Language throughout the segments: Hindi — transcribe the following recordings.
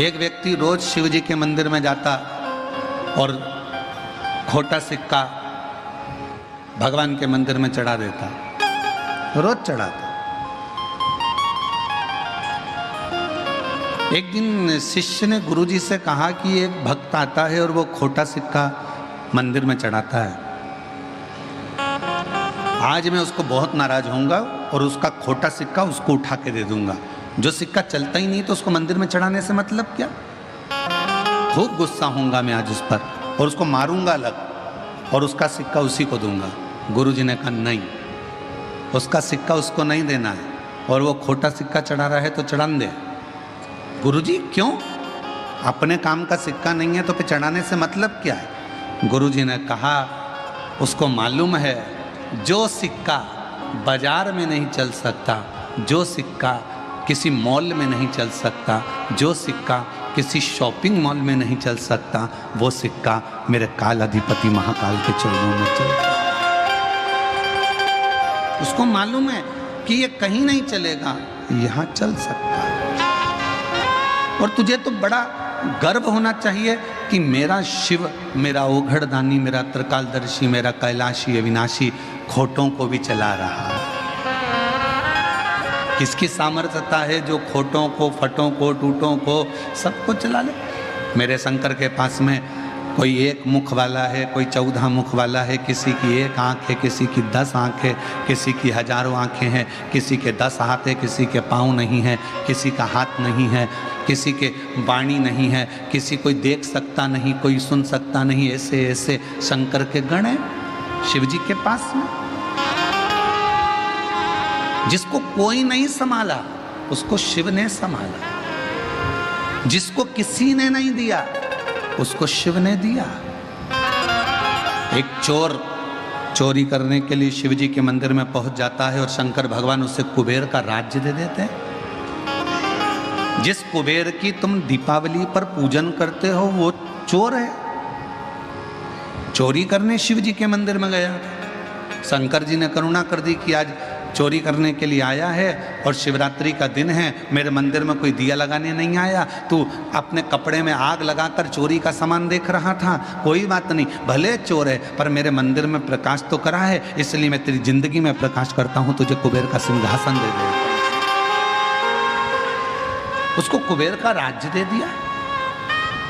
एक व्यक्ति रोज शिव जी के मंदिर में जाता और खोटा सिक्का भगवान के मंदिर में चढ़ा देता, रोज चढ़ाता। एक दिन शिष्य ने गुरुजी से कहा कि एक भक्त आता है और वो खोटा सिक्का मंदिर में चढ़ाता है, आज मैं उसको बहुत नाराज होऊंगा और उसका खोटा सिक्का उसको उठा के दे दूंगा। जो सिक्का चलता ही नहीं तो उसको मंदिर में चढ़ाने से मतलब क्या। खूब गुस्सा होऊंगा मैं आज उस पर और उसको मारूंगा अलग और उसका सिक्का उसी को दूंगा। गुरुजी ने कहा नहीं, उसका सिक्का उसको नहीं देना है और वो खोटा सिक्का चढ़ा रहा है तो चढ़ान दे। गुरुजी क्यों? अपने काम का सिक्का नहीं है तो फिर चढ़ाने से मतलब क्या है। गुरुजी ने कहा उसको मालूम है जो सिक्का बाजार में नहीं चल सकता, जो सिक्का किसी मॉल में नहीं चल सकता, जो सिक्का किसी शॉपिंग मॉल में नहीं चल सकता, वो सिक्का मेरे काल अधिपति महाकाल के चरणों में चलता। उसको मालूम है कि ये कहीं नहीं चलेगा, यहाँ चल सकता है। और तुझे तो बड़ा गर्व होना चाहिए कि मेरा शिव, मेरा ओघड़दानी, मेरा त्रिकालदर्शी, मेरा कैलाशी अविनाशी खोटों को भी चला रहा है। किसकी सामर्थ्यता है जो खोटों को, फटों को, टूटों को सबको चला ले। मेरे शंकर के पास में कोई एक मुख वाला है, कोई 14 मुख वाला है, किसी की एक आँख है, किसी की 10 आँख है, किसी की हजारों आँखें हैं, किसी के 10 हाथ है, किसी के पाँव नहीं है, किसी का हाथ नहीं है, किसी के वाणी नहीं है, किसी कोई देख सकता नहीं, कोई सुन सकता नहीं। ऐसे ऐसे शंकर के गण हैं शिव जी के पास में। जिसको कोई नहीं संभाला उसको शिव ने संभाला, जिसको किसी ने नहीं दिया उसको शिव ने दिया। एक चोर चोरी करने के लिए शिव जी के मंदिर में पहुंच जाता है और शंकर भगवान उसे कुबेर का राज्य दे देते हैं। जिस कुबेर की तुम दीपावली पर पूजन करते हो वो चोर है। चोरी करने शिव जी के मंदिर में गया, शंकर जी ने करुणा कर दी कि आज चोरी करने के लिए आया है और शिवरात्रि का दिन है, मेरे मंदिर में कोई दिया लगाने नहीं आया, तू अपने कपड़े में आग लगाकर चोरी का सामान देख रहा था, कोई बात नहीं, भले चोर है पर मेरे मंदिर में प्रकाश तो करा है, इसलिए मैं तेरी जिंदगी में प्रकाश करता हूं, तुझे कुबेर का सिंहासन दे दे। उसको कुबेर का राज्य दे दिया।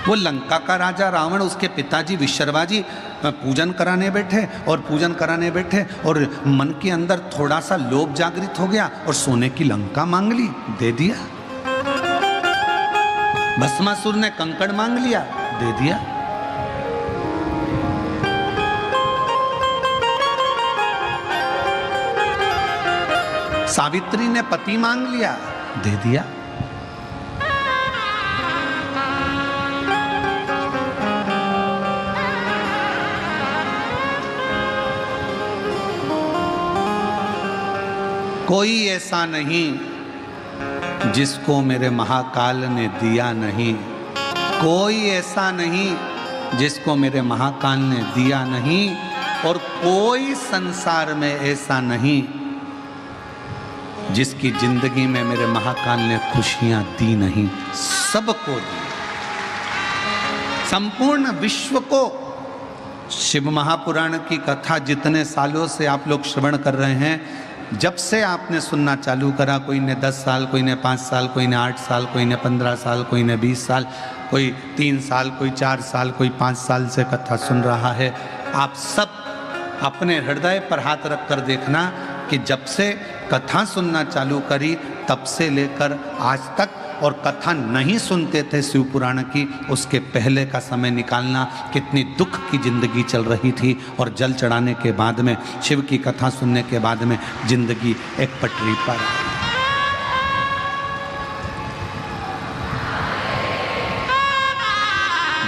वो लंका का राजा रावण, उसके पिताजी विश्रवा जी पूजन कराने बैठे और मन के अंदर थोड़ा सा लोभ जागृत हो गया और सोने की लंका मांग ली, दे दिया। भस्मासुर ने कंकड़ मांग लिया, दे दिया। सावित्री ने पति मांग लिया, दे दिया। कोई ऐसा नहीं जिसको मेरे महाकाल ने दिया नहीं, कोई ऐसा नहीं जिसको मेरे महाकाल ने दिया नहीं, और कोई संसार में ऐसा नहीं जिसकी जिंदगी में मेरे महाकाल ने खुशियां दी नहीं। सबको दी, संपूर्ण विश्व को। शिव महापुराण की कथा जितने सालों से आप लोग श्रवण कर रहे हैं, जब से आपने सुनना चालू करा, कोई ने 10 साल, कोई ने 5 साल, कोई ने 8 साल, कोई ने 15 साल, कोई ने 20 साल, कोई 3 साल, कोई 4 साल, कोई 5 साल से कथा सुन रहा है। आप सब अपने हृदय पर हाथ रख कर देखना कि जब से कथा सुनना चालू करी तब से लेकर आज तक, और कथा नहीं सुनते थे शिव पुराण की, उसके पहले का समय निकालना, कितनी दुख की जिंदगी चल रही थी, और जल चढ़ाने के बाद में, शिव की कथा सुनने के बाद में जिंदगी एक पटरी पर।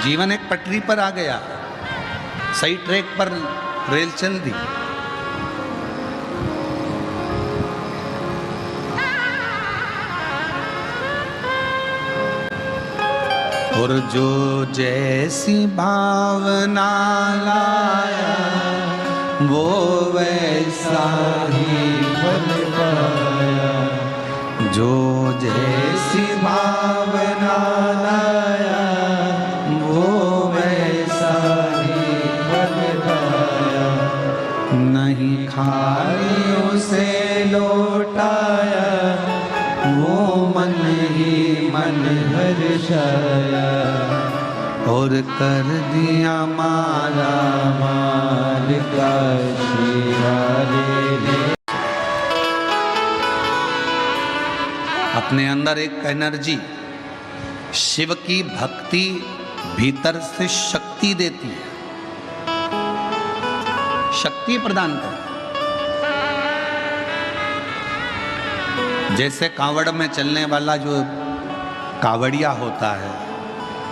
जीवन एक पटरी पर आ गया, सही ट्रैक पर रेल चल दी। और जो जैसी भावना लाया वो वैसा ही फल पाया, जो जैसी भावना लाया हर्षाया और कर दिया माला माल का शीरा ले। अपने अंदर एक एनर्जी, शिव की भक्ति भीतर से शक्ति देती है, शक्ति प्रदान करती है। जैसे कावड़ में चलने वाला जो कावड़िया होता है,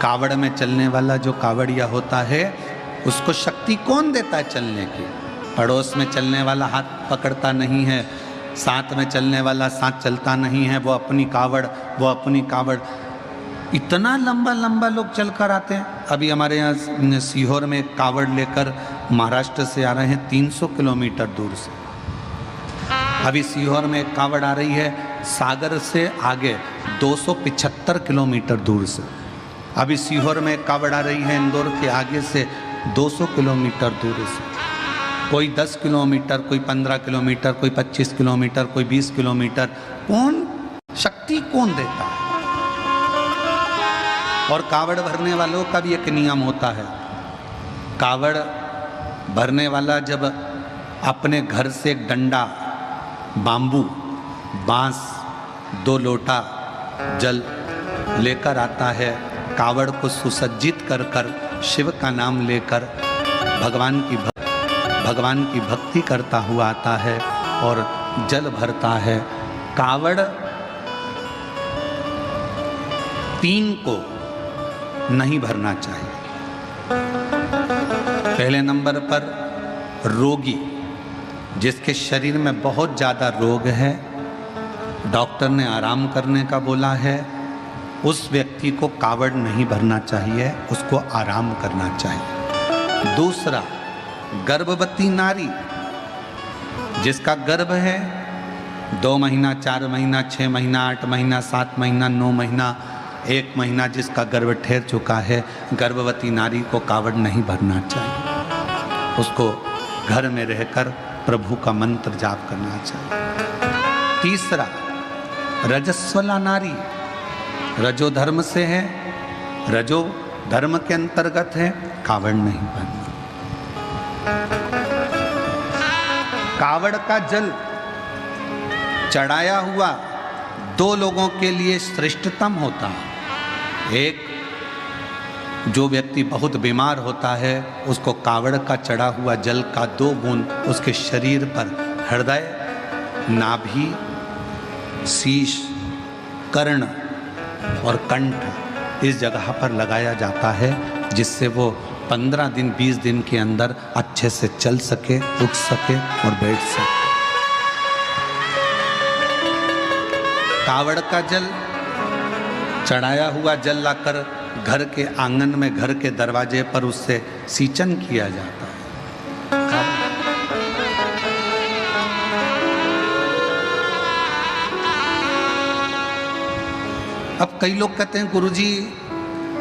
कावड़ में चलने वाला जो कावड़िया होता है, उसको शक्ति कौन देता है चलने की? पड़ोस में चलने वाला हाथ पकड़ता नहीं है, साथ में चलने वाला साथ चलता नहीं है, वो अपनी कावड़। इतना लंबा लंबा लोग चल कर आते हैं। अभी हमारे यहाँ सीहोर में कावड़ लेकर महाराष्ट्र से आ रहे हैं 300 किलोमीटर दूर से। अभी सीहोर में एक कावड़ आ रही है सागर से आगे 275 किलोमीटर दूर से। अभी सीहोर में एक कावड़ आ रही है इंदौर के आगे से 200 किलोमीटर दूर से। कोई 10 किलोमीटर, कोई 15 किलोमीटर, कोई 25 किलोमीटर, कोई 20 किलोमीटर। कौन शक्ति कौन देता है? और कावड़ भरने वालों का भी एक नियम होता है। कावड़ भरने वाला जब अपने घर से एक डंडा, बांबू, बांस, 2 लोटा जल लेकर आता है, कावड़ को सुसज्जित कर कर शिव का नाम लेकर भगवान की भक्ति करता हुआ आता है और जल भरता है। कावड़ 3 को नहीं भरना चाहिए। पहले नंबर पर रोगी, जिसके शरीर में बहुत ज़्यादा रोग है, डॉक्टर ने आराम करने का बोला है, उस व्यक्ति को कावड़ नहीं भरना चाहिए, उसको आराम करना चाहिए। दूसरा, गर्भवती नारी, जिसका गर्भ है 2 महीना, 4 महीना, 6 महीना, 8 महीना, 7 महीना, 9 महीना, 1 महीना जिसका गर्भ ठहर चुका है, गर्भवती नारी को कावड़ नहीं भरना चाहिए। उसको घर में रहकर प्रभु का मंत्र जाप करना चाहिए। तीसरा, रजस्वला नारी, रजो धर्म से है, रजो धर्म के अंतर्गत है, कावड़ नहीं भरना। कावड़ का जल चढ़ाया हुआ 2 लोगों के लिए श्रेष्ठतम होता है। एक, जो व्यक्ति बहुत बीमार होता है, उसको कावड़ का चढ़ा हुआ जल का 2 बूंद उसके शरीर पर, हृदय, नाभि, शीश, कर्ण और कंठ, इस जगह पर लगाया जाता है, जिससे वो 15 दिन 20 दिन के अंदर अच्छे से चल सके, उठ सके और बैठ सके। कावड़ का जल, चढ़ाया हुआ जल लाकर घर के आंगन में, घर के दरवाजे पर उससे सींचन किया जाता है। अब कई लोग कहते हैं गुरुजी,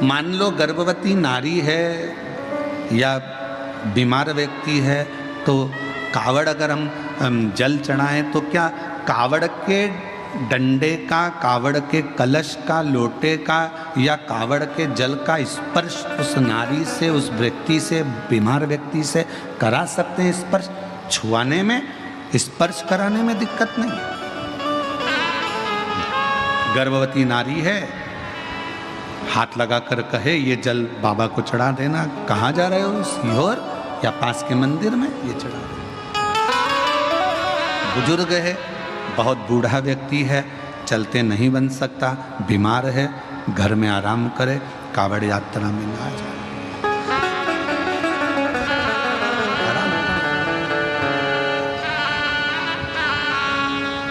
मान लो गर्भवती नारी है या बीमार व्यक्ति है, तो कावड़ अगर हम जल चढ़ाएं तो क्या कावड़ के डंडे का, कावड़ के कलश का, लोटे का या कावड़ के जल का स्पर्श उस नारी से, उस व्यक्ति से, बीमार व्यक्ति से करा सकते हैं? स्पर्श छुआने में, स्पर्श कराने में दिक्कत नहीं। गर्भवती नारी है, हाथ लगाकर कहे ये जल बाबा को चढ़ा देना, कहाँ जा रहे हो, सीहोर या पास के मंदिर में, ये चढ़ा देना। बुजुर्ग है, बहुत बूढ़ा व्यक्ति है, चलते नहीं बन सकता, बीमार है, घर में आराम करे, कावड़ यात्रा में ना जाए।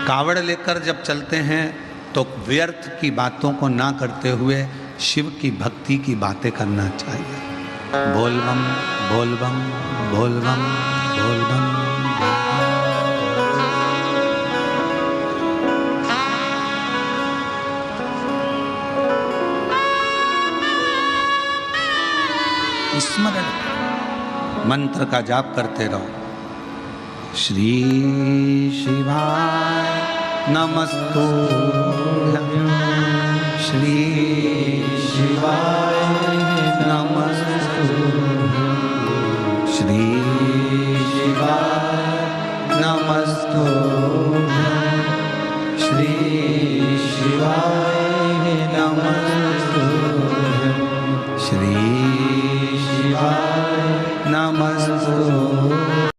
कावड़ लेकर जब चलते हैं तो व्यर्थ की बातों को ना करते हुए शिव की भक्ति की बातें करना चाहिए। बोल बम, बोल बम, बोल बम, बोल बम। स्मरण मंत्र का जाप करते रहो। श्री शिवाय नमस्तु।